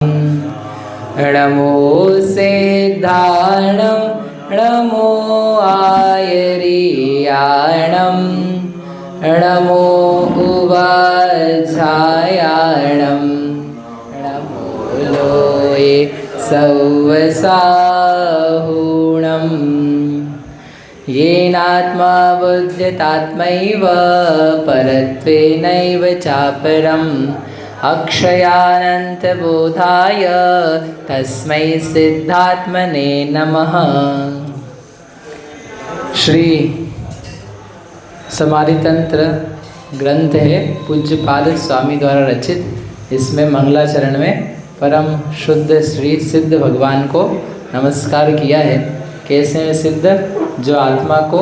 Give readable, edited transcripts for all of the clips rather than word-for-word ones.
नमो सिद्धाणं नमो आयर्याणं नमो उवाचायाणं नमो लोये सौवसाहुणम् येनात्मा बुध्यतात्मैव परत्वेनैव चापरम् अक्षयानन्तबोधाय तस्मै सिद्धात्मने नमः। श्री समाधि तंत्र ग्रंथ है पूज्यपाद स्वामी द्वारा रचित। इसमें मंगलाचरण में परम शुद्ध श्री सिद्ध भगवान को नमस्कार किया है। कैसे हैं सिद्ध? जो आत्मा को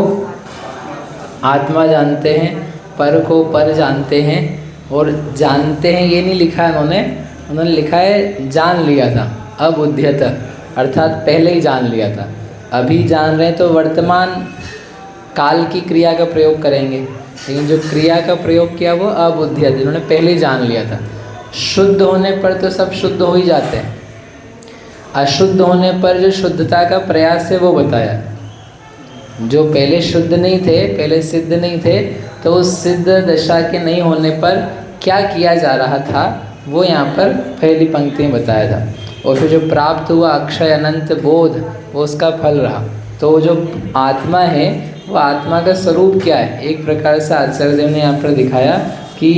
आत्मा जानते हैं, पर को पर जानते हैं। और जानते हैं ये नहीं लिखा है उन्होंने लिखा है जान लिया था। अबुध्यत अर्थात पहले ही जान लिया था। अभी जान रहे हैं तो वर्तमान काल की क्रिया का प्रयोग करेंगे, लेकिन जो क्रिया का प्रयोग किया वो अबुध्यत, इन्होंने पहले ही जान लिया था। शुद्ध होने पर तो सब शुद्ध हो ही जाते हैं। अशुद्ध होने पर जो शुद्धता का प्रयास है वो बताया। जो पहले शुद्ध नहीं थे, पहले सिद्ध नहीं थे, तो उस सिद्ध दशा के नहीं होने पर क्या किया जा रहा था वो यहाँ पर पहली पंक्ति में बताया था। और फिर जो प्राप्त हुआ अक्षय अनंत बोध वो उसका फल रहा। तो जो आत्मा है वो आत्मा का स्वरूप क्या है? एक प्रकार से आचार्य देव ने यहाँ पर दिखाया कि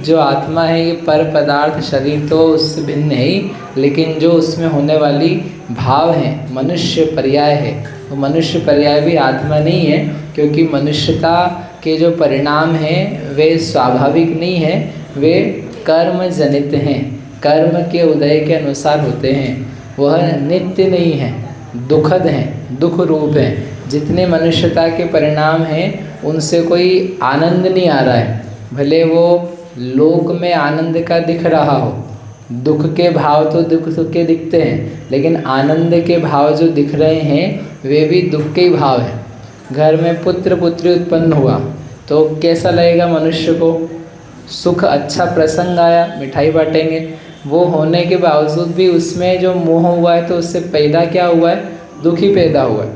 जो आत्मा है ये पर पदार्थ शरीर तो उससे भिन्न है ही, लेकिन जो उसमें होने वाली भाव है मनुष्य पर्याय है, वो मनुष्य पर्याय भी आत्मा नहीं है। क्योंकि मनुष्यता के जो परिणाम हैं वे स्वाभाविक नहीं है, वे कर्म जनित हैं, कर्म के उदय के अनुसार होते हैं। वह नित्य नहीं है, दुखद हैं, दुख रूप हैं। जितने मनुष्यता के परिणाम हैं उनसे कोई आनंद नहीं आ रहा है। भले वो लोक में आनंद का दिख रहा हो, दुख के भाव तो दुख के दिखते हैं, लेकिन आनंद के भाव जो दिख रहे हैं वे भी दुख के ही भाव हैं। घर में पुत्र पुत्री उत्पन्न हुआ तो कैसा लगेगा मनुष्य को? सुख, अच्छा प्रसंग आया, मिठाई बांटेंगे। वो होने के बावजूद भी उसमें जो मोह हुआ है तो उससे पैदा क्या हुआ है? दुख ही पैदा हुआ है।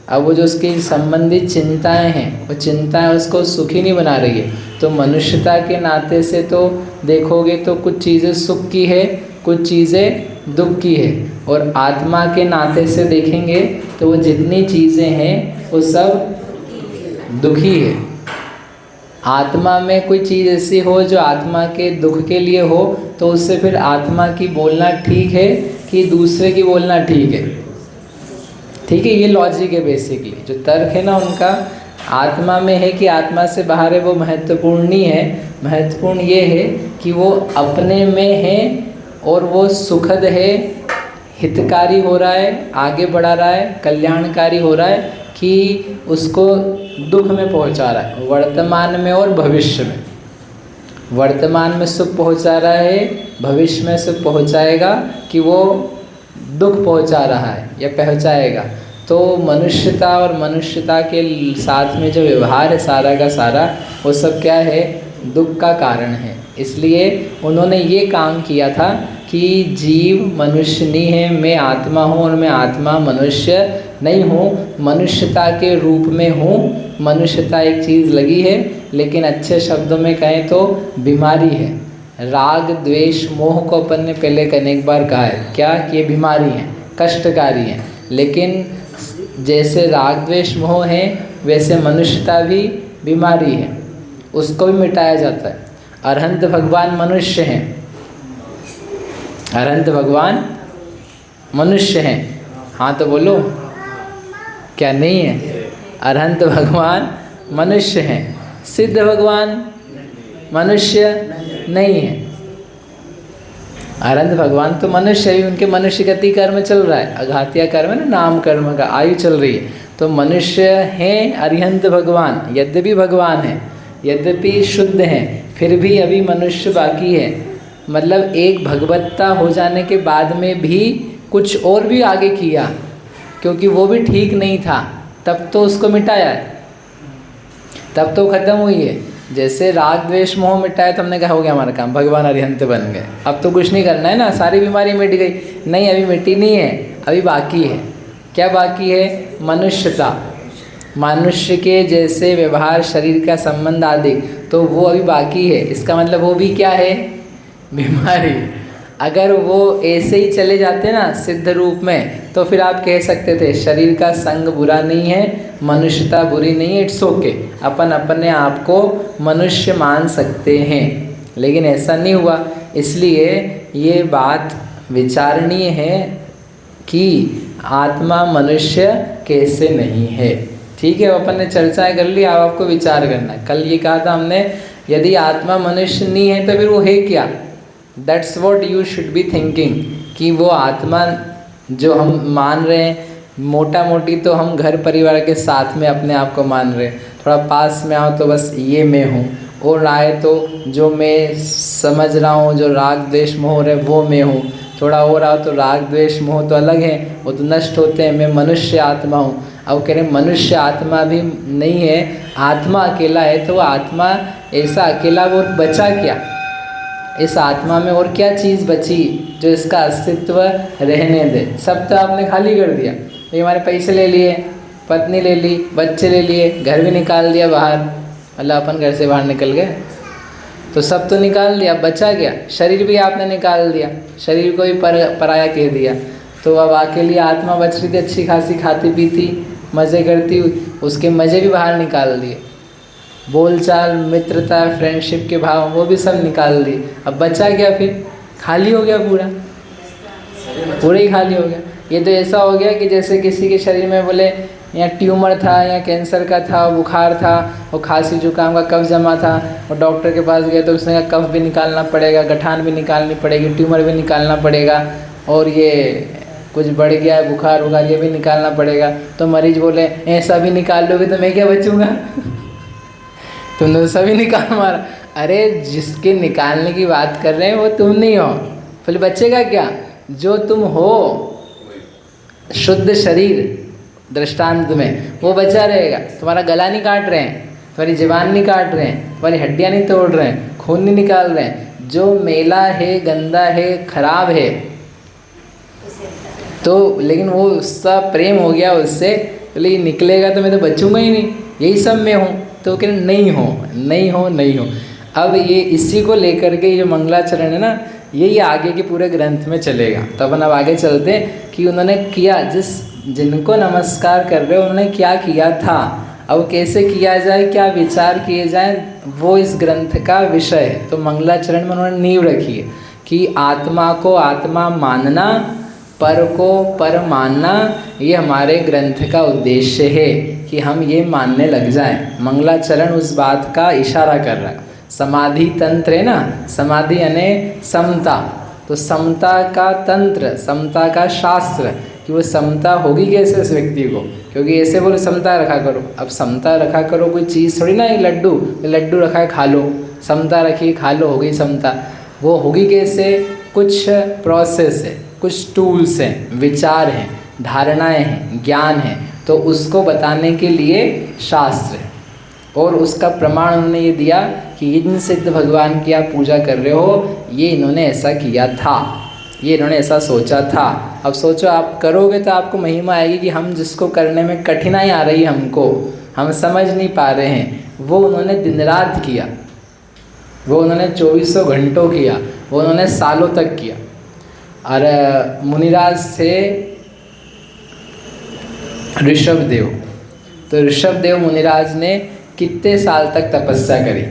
अब वो जो उसकी संबंधित चिंताएं हैं वो चिंताएं उसको सुखी नहीं बना रही है। तो मनुष्यता के नाते से तो देखोगे तो कुछ चीज़ें सुख की है, कुछ चीज़ें दुख की है। और आत्मा के नाते से देखेंगे तो वो जितनी चीज़ें हैं वो सब दुखी है। आत्मा में कोई चीज़ ऐसी हो जो आत्मा के दुख के लिए हो तो उससे फिर आत्मा की बोलना ठीक है कि दूसरे की बोलना ठीक है? ठीक है, ये लॉजिक है बेसिकली। जो तर्क है ना उनका आत्मा में है कि आत्मा से बाहर है वो महत्वपूर्ण नहीं है। महत्वपूर्ण ये है कि वो अपने में है और वो सुखद है, हितकारी हो रहा है, आगे बढ़ा रहा है, कल्याणकारी हो रहा है कि उसको दुख में पहुंचा रहा है, वर्तमान में और भविष्य में। वर्तमान में सुख पहुंचा रहा है, भविष्य में सुख पहुंचाएगा कि वो दुख पहुंचा रहा है या पहुंचाएगा। तो मनुष्यता और मनुष्यता के साथ में जो व्यवहार है सारा का सारा वो सब क्या है? दुख का कारण है। इसलिए उन्होंने ये काम किया था कि जीव मनुष्य नहीं है, मैं आत्मा हूँ और मैं आत्मा मनुष्य नहीं हूँ, मनुष्यता के रूप में हूँ। मनुष्यता एक चीज़ लगी है, लेकिन अच्छे शब्दों में कहें तो बीमारी है। राग द्वेष मोह को अपन ने पहले अनेक बार कहा है क्या कि ये बीमारी है, कष्टकारी है। लेकिन जैसे राग द्वेष मोह है वैसे मनुष्यता भी बीमारी है, उसको भी मिटाया जाता है। अरहंत भगवान मनुष्य हैं, अरहंत भगवान मनुष्य हैं। हाँ तो बोलो, क्या नहीं है? अरहंत भगवान मनुष्य हैं, सिद्ध भगवान मनुष्य नहीं है। अरहंत भगवान तो मनुष्य है, उनके मनुष्य गति कर्म चल रहा है, अघातिया कर्म है ना, नाम कर्म का आयु चल रही है। तो मनुष्य हैं अरिहंत भगवान, यद्यपि भगवान है, यद्यपि शुद्ध हैं, फिर भी अभी मनुष्य बाकी है। मतलब एक भगवत्ता हो जाने के बाद में भी कुछ और भी आगे किया, क्योंकि वो भी ठीक नहीं था, तब तो उसको मिटाया है, तब तो ख़त्म हुई है। जैसे राग द्वेष मोह मिटाए तो हमने कहा हो गया हमारा काम, भगवान अरिहंत बन गए, अब तो कुछ नहीं करना है ना, सारी बीमारी मिट गई। नहीं, अभी मिटी नहीं है, अभी बाकी है। क्या बाकी है? मनुष्यता, मनुष्य के जैसे व्यवहार, शरीर का संबंध आदि, तो वो अभी बाकी है। इसका मतलब वो भी क्या है? बीमारी। अगर वो ऐसे ही चले जाते ना सिद्ध रूप में, तो फिर आप कह सकते थे शरीर का संग बुरा नहीं है, मनुष्यता बुरी नहीं है, इट्स ओके, अपन अपने आप को मनुष्य मान सकते हैं। लेकिन ऐसा नहीं हुआ, इसलिए ये बात विचारणीय है कि आत्मा मनुष्य कैसे नहीं है। ठीक है, अपन ने चर्चाएं कर ली, अब आपको विचार करना है। कल ये कहा था हमने, यदि आत्मा मनुष्य नहीं है तो फिर वो है क्या? That's what you should be thinking, कि वो आत्मा जो हम मान रहे हैं, मोटा मोटी तो हम घर परिवार के साथ में अपने आप को मान रहे हैं। थोड़ा पास में आओ तो बस ये मैं हूँ, और आए तो जो मैं समझ रहा हूँ, जो राग द्वेष मोह है वो मैं हूँ। थोड़ा और आओ तो राग द्वेष मोह तो अलग है, वो तो नष्ट होते हैं, मैं मनुष्य आत्मा हूँ। अब कह रहे मनुष्य आत्मा भी नहीं है, आत्मा अकेला है, तो आत्मा ऐसा अकेला वो बचा क्या? इस आत्मा में और क्या चीज़ बची जो इसका अस्तित्व रहने दे? सब तो आपने खाली कर दिया। ये हमारे पैसे ले लिए, पत्नी ले ली, बच्चे ले लिए, घर भी निकाल दिया बाहर, मतलब अपन घर से बाहर निकल गए तो सब तो निकाल दिया, बचा क्या? शरीर भी आपने निकाल दिया, शरीर को भी पराया कह दिया। तो अब अकेली आत्मा बच रही थी, अच्छी खासी खाती पीती मज़े करती, उसके मज़े भी बाहर निकाल दिए। बोलचाल, मित्रता, फ्रेंडशिप के भाव वो भी सब निकाल दिए। अब बचा क्या? फिर खाली हो गया, पूरा ही खाली हो गया। ये तो ऐसा हो गया कि जैसे किसी के शरीर में बोले या ट्यूमर था, या कैंसर का था, बुखार था, और खांसी जुकाम का कफ जमा था, और डॉक्टर के पास गए तो उसने कहा कफ भी निकालना पड़ेगा, गठान भी निकालनी पड़ेगी, ट्यूमर भी निकालना पड़ेगा, और ये कुछ बढ़ गया है बुखार होगा ये भी निकालना पड़ेगा। तो मरीज बोले ऐसा भी निकाल लोगे तो मैं क्या बचूंगा? तुमने तो सभी निकाल मारा। अरे जिसके निकालने की बात कर रहे हैं वो तुम नहीं हो, फिर बचेगा क्या? जो तुम हो शुद्ध शरीर दृष्टांत में वो बचा रहेगा। तुम्हारा गला नहीं काट रहे हैं, तुम्हारी ज़बान नहीं काट रहे हैं, तुम्हारी हड्डियाँ नहीं तोड़ रहे हैं, खून नहीं निकाल रहे हैं। जो मेला है, गंदा है, खराब है, तो लेकिन वो उसका प्रेम हो गया उससे, बोले ये निकलेगा तो मैं तो बचूंगा ही नहीं, यही सब मैं हूँ। तो कह नहीं हो, नहीं हो, नहीं हो। अब ये इसी को लेकर के जो मंगलाचरण है ना, यही आगे के पूरे ग्रंथ में चलेगा। तो अपन अब आगे चलते हैं कि उन्होंने किया, जिनको नमस्कार कर रहे हो उन्होंने क्या किया था, अब कैसे किया जाए, क्या विचार किए जाए, वो इस ग्रंथ का विषय है। तो मंगलाचरण में उन्होंने नींव रखी है कि आत्मा को आत्मा मानना, पर को पर मानना, ये हमारे ग्रंथ का उद्देश्य है कि हम ये मानने लग जाएं। मंगलाचरण उस बात का इशारा कर रहा है। समाधि तंत्र है ना, समाधि यानी समता, तो समता का तंत्र, समता का शास्त्र, कि वो समता होगी कैसे उस व्यक्ति को, क्योंकि ऐसे बोले समता रखा करो। अब समता रखा करो कोई चीज़ थोड़ी ना, ये लड्डू रखा है खा लो, समता रखी खा लो, हो गई समता। वो होगी कैसे? कुछ प्रोसेस है, कुछ टूल्स हैं, विचार हैं, धारणाएं हैं, ज्ञान है, तो उसको बताने के लिए शास्त्र है। और उसका प्रमाण उन्होंने ये दिया कि इन सिद्ध भगवान की आप पूजा कर रहे हो, ये इन्होंने ऐसा किया था, ये इन्होंने ऐसा सोचा था। अब सोचो आप करोगे तो आपको महिमा आएगी कि हम जिसको करने में कठिनाई आ रही है, हमको हम समझ नहीं पा रहे हैं, वो उन्होंने दिन रात किया, वो उन्होंने 24 घंटों किया, वो उन्होंने सालों तक किया। और मुनिराज थे ऋषभदेव, तो ऋषभदेव मुनिराज ने कितने साल तक तपस्या करी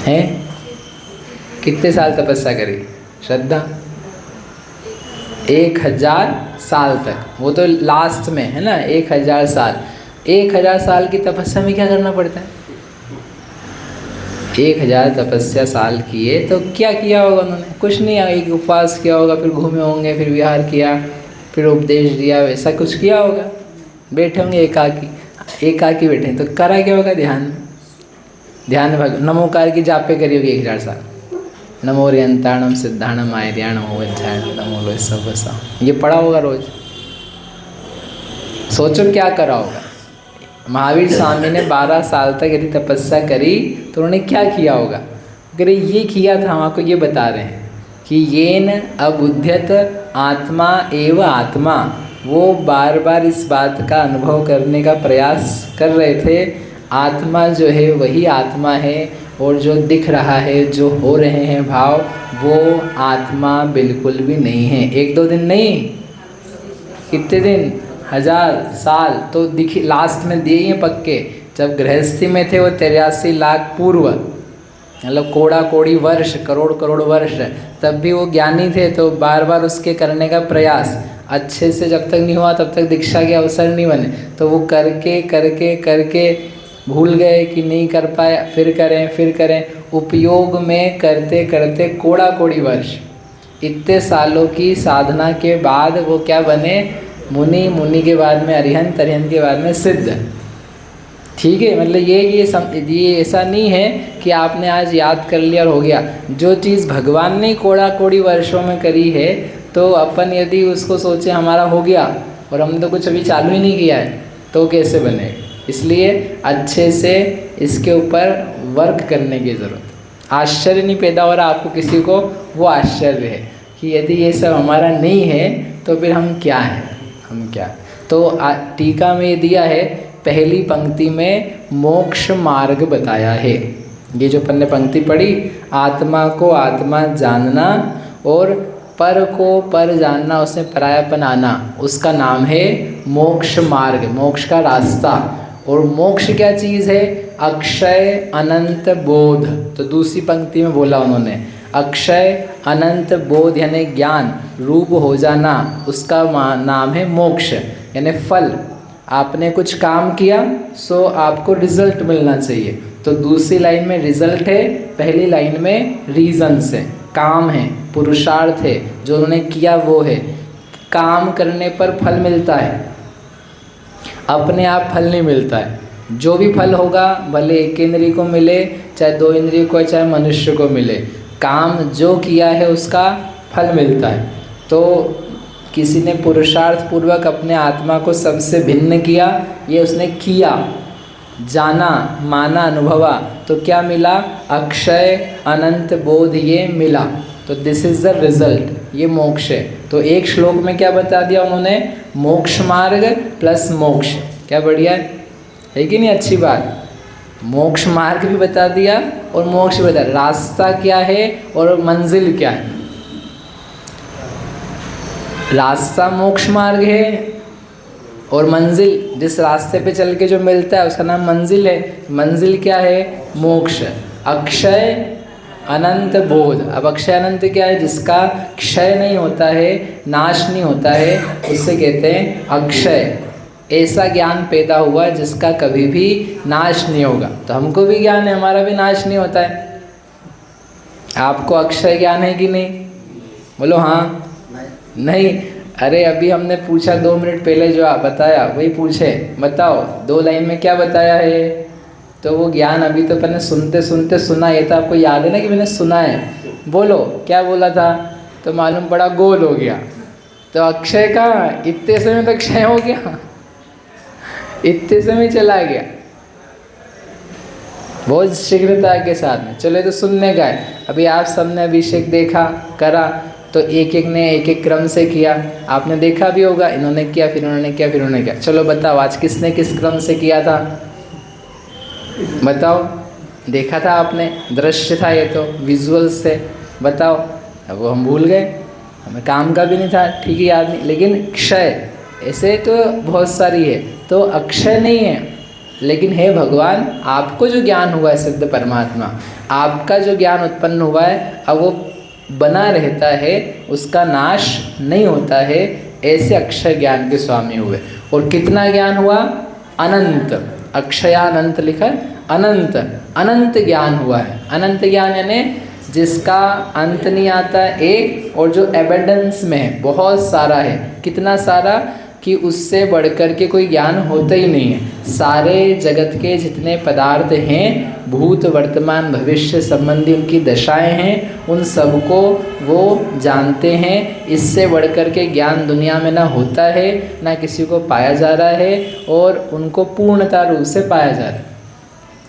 है? कितने साल तपस्या करी? श्रद्धा 1000 साल तक, वो तो लास्ट में है ना, 1000 साल। 1000 साल की तपस्या में क्या करना पड़ता है? 1000 तपस्या साल किए तो क्या किया होगा उन्होंने? कुछ नहीं, एक उपवास किया होगा, फिर घूमे होंगे, फिर विहार किया, फिर उपदेश दिया, वैसा कुछ किया होगा। बैठे होंगे एकाकी बैठे, तो करा क्या होगा? ध्यान भग नमोकार की जापे करी होगी 1000 साल। नमो रियंताणम सिद्धाणम आयर्याणम अवध्यायणम नमो लो सब वसा, ये पढ़ा होगा रोज। सोचो क्या करा होगा। महावीर स्वामी ने 12 साल तक यदि तपस्या करी तो उन्होंने क्या किया होगा? अगर ये किया था, हम आपको ये बता रहे हैं कि येन अबुध्यत आत्मा एव आत्मा, वो बार बार इस बात का अनुभव करने का प्रयास कर रहे थे, आत्मा जो है वही आत्मा है, और जो दिख रहा है, जो हो रहे हैं भाव, वो आत्मा बिल्कुल भी नहीं है। 1-2 दिन नहीं, कितने दिन, 1000 साल तो दिखी, लास्ट में दिए हैं पक्के। जब गृहस्थी में थे वो 83 लाख पूर्व, मतलब कोड़ा कोड़ी वर्ष, करोड़ करोड़ वर्ष, तब भी वो ज्ञानी थे, तो बार बार उसके करने का प्रयास, अच्छे से जब तक नहीं हुआ तब तक दीक्षा के अवसर नहीं बने, तो वो करके करके करके भूल गए कि नहीं कर पाए, फिर करें, उपयोग में करते करते कोड़ा कोड़ी वर्ष, इतने सालों की साधना के बाद वो क्या बने? मुनि, मुनि के बाद में अरिहंत, अरिहंत के बाद में सिद्ध। ठीक है, मतलब ये ऐसा नहीं है कि आपने आज याद कर लिया और हो गया। जो चीज़ भगवान ने कोड़ा कोड़ी वर्षों में करी है, तो अपन यदि उसको सोचे हमारा हो गया और हमने तो कुछ अभी चालू ही नहीं किया है, तो कैसे बनेगा? इसलिए अच्छे से इसके ऊपर वर्क करने की ज़रूरत। आश्चर्य नहीं पैदा हो रहा आपको किसी को, वो आश्चर्य है कि यदि ये सब हमारा नहीं है तो फिर हम क्या हैं, हम क्या? तो टीका में ये दिया है, पहली पंक्ति में मोक्ष मार्ग बताया है। ये जो अपन ने पंक्ति पढ़ी, आत्मा को आत्मा जानना और पर को पर जानना, उसमें परायापन आना, उसका नाम है मोक्ष मार्ग, मोक्ष का रास्ता। और मोक्ष क्या चीज़ है? अक्षय अनंत बोध। तो दूसरी पंक्ति में बोला उन्होंने, अक्षय अनंत बोध यानी ज्ञान रूप हो जाना, उसका नाम है मोक्ष, यानी फल। आपने कुछ काम किया सो आपको रिजल्ट मिलना चाहिए। तो दूसरी लाइन में रिजल्ट है, पहली लाइन में रीजन्स है, काम है, पुरुषार्थ है, जो उन्होंने किया वो है। काम करने पर फल मिलता है, अपने आप फल नहीं मिलता है। जो भी फल होगा, भले एक इंद्रिय को मिले, चाहे 2 इंद्रिय को, चाहे मनुष्य को मिले, काम जो किया है उसका फल मिलता है। तो किसी ने पुरुषार्थ पूर्वक अपने आत्मा को सबसे भिन्न किया, ये उसने किया, जाना, माना, अनुभवा, तो क्या मिला? अक्षय अनंत बोध, ये मिला। तो दिस इज़ द रिजल्ट, ये मोक्ष है। तो एक श्लोक में क्या बता दिया उन्होंने? मोक्ष मार्ग प्लस मोक्ष। क्या बढ़िया है कि नहीं? अच्छी बात। मोक्ष मार्ग भी बता दिया और मोक्ष भी बता दिया। रास्ता क्या है और मंजिल क्या है? रास्ता मोक्ष मार्ग है और मंजिल, जिस रास्ते पे चल के जो मिलता है उसका नाम मंजिल है। मंजिल क्या है? मोक्ष। अक्षय अनंत बोध। अब अक्षय अनंत क्या है? जिसका क्षय नहीं होता है, नाश नहीं होता है, उससे कहते हैं अक्षय। ऐसा ज्ञान पैदा हुआ जिसका कभी भी नाश नहीं होगा। तो हमको भी ज्ञान है, हमारा भी नाश नहीं होता है। आपको अक्षय ज्ञान है कि नहीं? बोलो हाँ। नहीं। अरे अभी हमने पूछा 2 मिनट पहले, जो आप बताया वही पूछे, बताओ 2 लाइन में क्या बताया है? तो वो ज्ञान अभी तो मैंने सुनते सुनते सुना, ये तो आपको याद है ना कि मैंने सुना है। बोलो क्या बोला था? तो मालूम पड़ा गोल हो गया। तो अक्षय कहाँ? इतने समय तो क्षय हो गया, इतने समय चला गया बहुत शीघ्रता के साथ में। चलो तो सुनने का है। अभी आप सबने अभिषेक देखा, करा, तो एक एक ने एक एक क्रम से किया। आपने देखा भी होगा, इन्होंने किया, फिर उन्होंने किया, फिर उन्होंने किया। चलो बताओ आज किसने किस क्रम से किया था? बताओ। देखा था आपने, दृश्य था, ये तो विजुअल्स थे। बताओ। अब वो हम भूल गए, हमें काम का भी नहीं था, ठीक है, याद नहीं। लेकिन क्षय ऐसे तो बहुत सारी है, तो अक्षय नहीं है, लेकिन हे भगवान, आपको जो ज्ञान हुआ है, सिद्ध परमात्मा, आपका जो ज्ञान उत्पन्न हुआ है, अब वो बना रहता है, उसका नाश नहीं होता है। ऐसे अक्षय ज्ञान के स्वामी हुए। और कितना ज्ञान हुआ? अनंत। अक्षयानंत लिखा है, अनंत, अनंत ज्ञान हुआ है। अनंत ज्ञान यानी जिसका अंत नहीं आता एक, और जो एबंडेंस में है, बहुत सारा है। कितना सारा कि उससे बढ़कर के कोई ज्ञान होता ही नहीं है। सारे जगत के जितने पदार्थ हैं, भूत वर्तमान भविष्य संबंधी उनकी दशाएं हैं, उन सबको वो जानते हैं। इससे बढ़कर के ज्ञान दुनिया में ना होता है, ना किसी को पाया जा रहा है, और उनको पूर्णता रूप से पाया जा रहा है।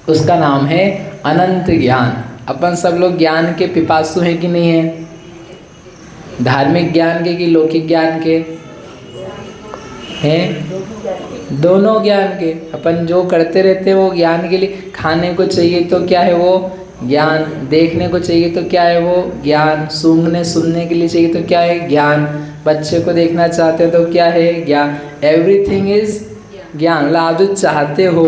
उसका नाम है अनंत ज्ञान। अपन सब लोग ज्ञान के पिपासु हैं कि नहीं है? धार्मिक ज्ञान के कि लौकिक ज्ञान के हैं? दोनों ज्ञान के। अपन जो करते रहते हैं वो ज्ञान के लिए। खाने को चाहिए तो क्या है वो? ज्ञान। देखने को चाहिए तो क्या है वो? ज्ञान। सूंघने सुनने के लिए चाहिए तो क्या है? ज्ञान। बच्चे को देखना चाहते हो तो क्या है? ज्ञान। एवरीथिंग इज ज्ञान। आप जो चाहते हो,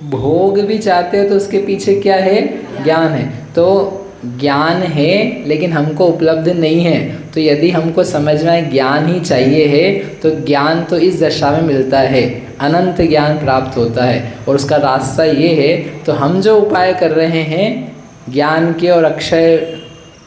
भोग भी चाहते हो, तो उसके पीछे क्या है? ज्ञान है। तो ज्ञान है लेकिन हमको उपलब्ध नहीं है। तो यदि हमको समझ में ज्ञान ही चाहिए है तो ज्ञान तो इस दशा में मिलता है, अनंत ज्ञान प्राप्त होता है। और उसका रास्ता ये है, तो हम जो उपाय कर रहे हैं ज्ञान के और अक्षय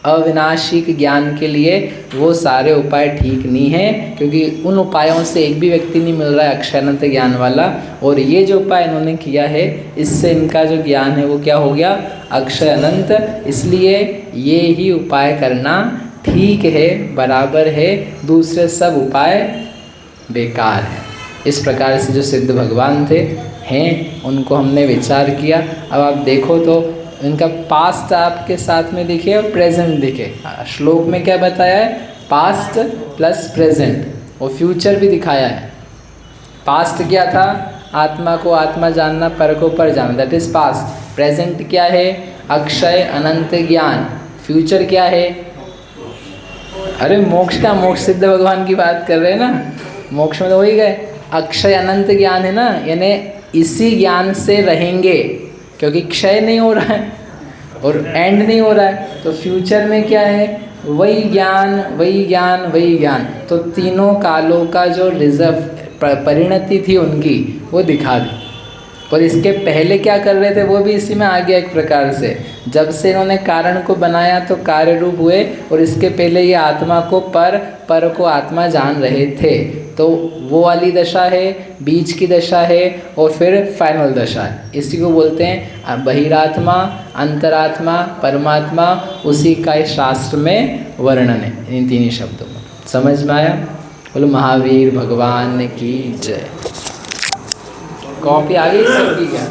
अविनाशी के ज्ञान के लिए, वो सारे उपाय ठीक नहीं हैं, क्योंकि उन उपायों से एक भी व्यक्ति नहीं मिल रहा है अक्षय अनंत ज्ञान वाला। और ये जो उपाय इन्होंने किया है, इससे इनका जो ज्ञान है वो क्या हो गया? अक्षय अनंत। इसलिए ये ही उपाय करना ठीक है, बराबर है, दूसरे सब उपाय बेकार है। इस प्रकार से जो सिद्ध भगवान थे हैं, उनको हमने विचार किया। अब आप देखो तो इनका पास्ट आपके साथ में दिखे और प्रेजेंट दिखे। श्लोक में क्या बताया है? पास्ट प्लस प्रेजेंट, और फ्यूचर भी दिखाया है। पास्ट क्या था? आत्मा को आत्मा जानना, पर को पर जानना, दैट इज पास्ट। प्रेजेंट क्या है? अक्षय अनंत ज्ञान। फ्यूचर क्या है? अरे मोक्ष का, मोक्ष सिद्ध भगवान की बात कर रहे हैं ना, मोक्ष में तो वही गए। अक्षय अनंत ज्ञान है ना, यानी इसी ज्ञान से रहेंगे, क्योंकि क्षय नहीं हो रहा है और एंड नहीं हो रहा है। तो फ्यूचर में क्या है? वही ज्ञान, वही ज्ञान, वही ज्ञान। तो तीनों कालों का जो रिजर्व परिणति थी उनकी, वो दिखा दी। और इसके पहले क्या कर रहे थे वो भी इसी में आ गया एक प्रकार से। जब से इन्होंने कारण को बनाया तो कार्य रूप हुए, और इसके पहले ये आत्मा को पर, पर को आत्मा जान रहे थे। तो वो वाली दशा है, बीच की दशा है, और फिर फाइनल दशा है। इसी को बोलते हैं बहिरात्मा, अंतरात्मा, परमात्मा। उसी का इस शास्त्र में वर्णन है इन तीन शब्दों में। समझ में आया? बोलो महावीर भगवान की जय। कॉपी आ गई सबकी क्या?